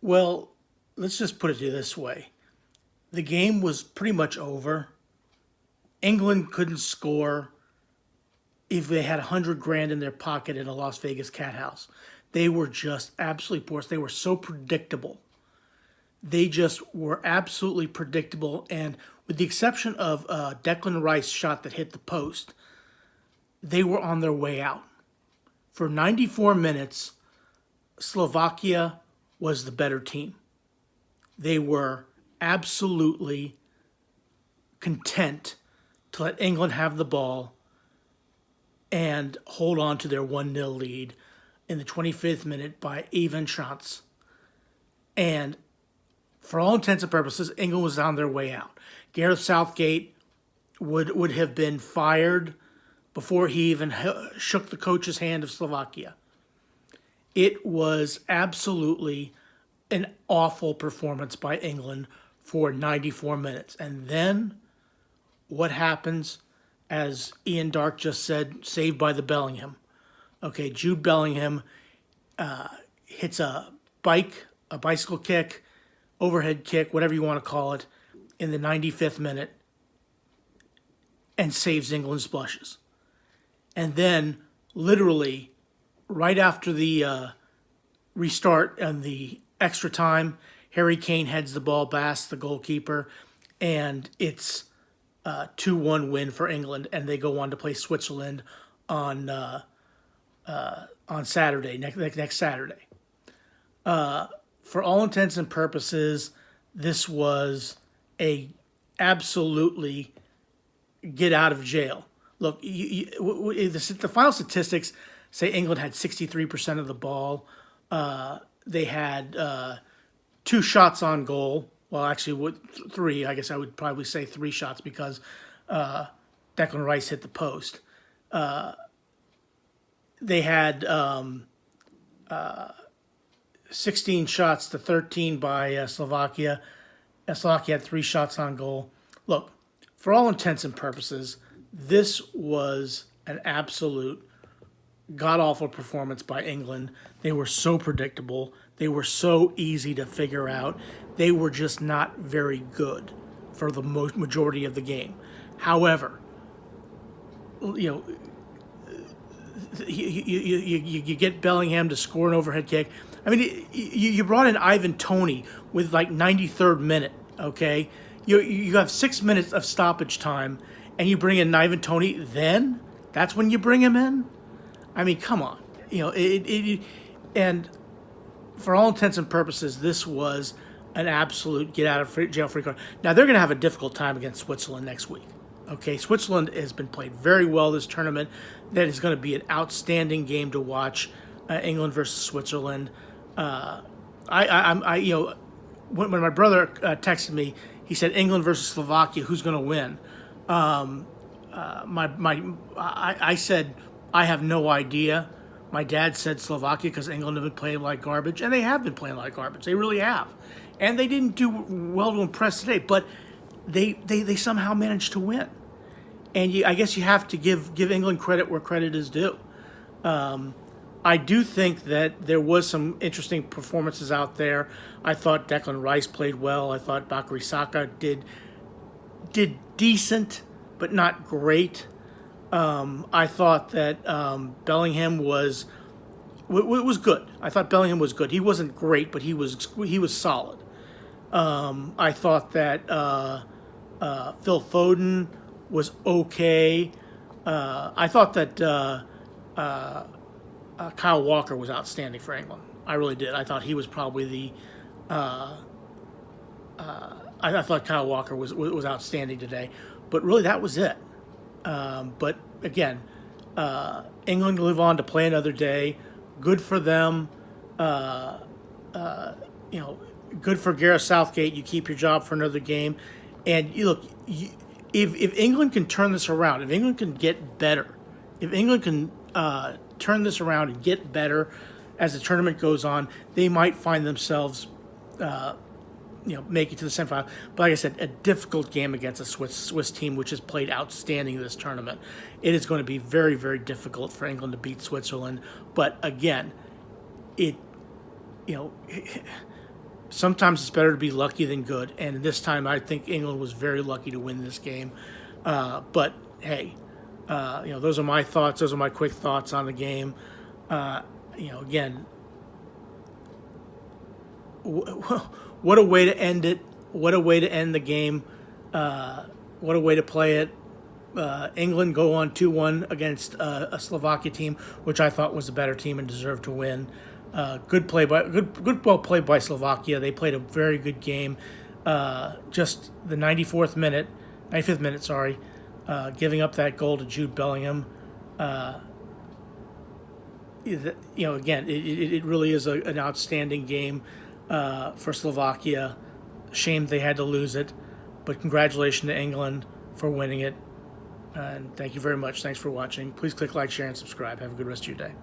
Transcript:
Well, let's just put it this way. The game was pretty much over. England couldn't score if they had 100 grand in their pocket in a Las Vegas cat house. They were just absolutely porous. They were so predictable. They just were absolutely predictable. And with the exception of Declan Rice shot that hit the post, they were on their way out. For 94 minutes, Slovakia was the better team. They were absolutely content to let England have the ball and hold on to their 1-0 lead in the 25th minute by Ivan Schatz. And for all intents and purposes, England was on their way out. Gareth Southgate would have been fired before he even shook the coach's hand of Slovakia. It was absolutely an awful performance by England for 94 minutes. And then what happens, as Ian Dark just said, saved by the Bellingham. Okay, Jude Bellingham hits a bicycle kick, overhead kick, whatever you want to call it, in the 95th minute and saves England's blushes. And then, literally, right after the restart and the extra time, Harry Kane heads the ball past the goalkeeper, and it's a 2-1 win for England, and they go on to play Switzerland on Saturday, next Saturday. For all intents and purposes, this was a absolutely get out of jail. Look, the final statistics say England had 63% of the ball. They had 2 shots on goal. Well, actually, 3. I guess I would probably say 3 shots because Declan Rice hit the post. They had 16 shots to 13 by Slovakia. Slovakia had 3 shots on goal. Look, for all intents and purposes, this was an absolute god-awful performance by England. They were so predictable. They were so easy to figure out. They were just not very good for the majority of the game. However, you get Bellingham to score an overhead kick. I mean, you brought in Ivan Toney with like 93rd minute, okay? You have 6 minutes of stoppage time, and you bring in Ivan Toney, then? That's when you bring him in? I mean, come on. And for all intents and purposes, this was an absolute get-out-of-jail-free card. Now, they're going to have a difficult time against Switzerland next week. Okay, Switzerland has been played very well this tournament. That is going to be an outstanding game to watch. England versus Switzerland. When my brother texted me, he said England versus Slovakia. Who's going to win? I said I have no idea. My dad said Slovakia because England have been playing like garbage, and they have been playing like garbage. They really have, and they didn't do well to impress today. But they somehow managed to win, and I guess you have to give England credit where credit is due. I do think that there was some interesting performances out there. I thought Declan Rice played well. I thought Bakary Saka did decent, but not great. I thought that Bellingham was good. I thought Bellingham was good. He wasn't great, but he was solid. I thought that Phil Foden was okay. I thought that Kyle Walker was outstanding for England. I really did. I thought he was probably the. I thought Kyle Walker was outstanding today, but really that was it. But again, England live on to play another day. Good for them. Good for Gareth Southgate. You keep your job for another game, and if England can turn this around, if England can get better, if England can turn this around and get better as the tournament goes on, they might find themselves. Make it to the semifinal. But like I said, a difficult game against a Swiss team, which has played outstanding this tournament. It is going to be very, very difficult for England to beat Switzerland. But again, sometimes it's better to be lucky than good. And this time, I think England was very lucky to win this game. But hey, those are my thoughts. Those are my quick thoughts on the game. Again, what a way to end it. What a way to end the game. What a way to play it. England go on 2-1 against a Slovakia team, which I thought was a better team and deserved to win. Good ball played by Slovakia. They played a very good game. Just the 95th minute, giving up that goal to Jude Bellingham. Again, it really is an outstanding game for Slovakia. Shame they had to lose it, but congratulations to England for winning it. And thank you very much. Thanks for watching. Please click like, share, and subscribe. Have a good rest of your day.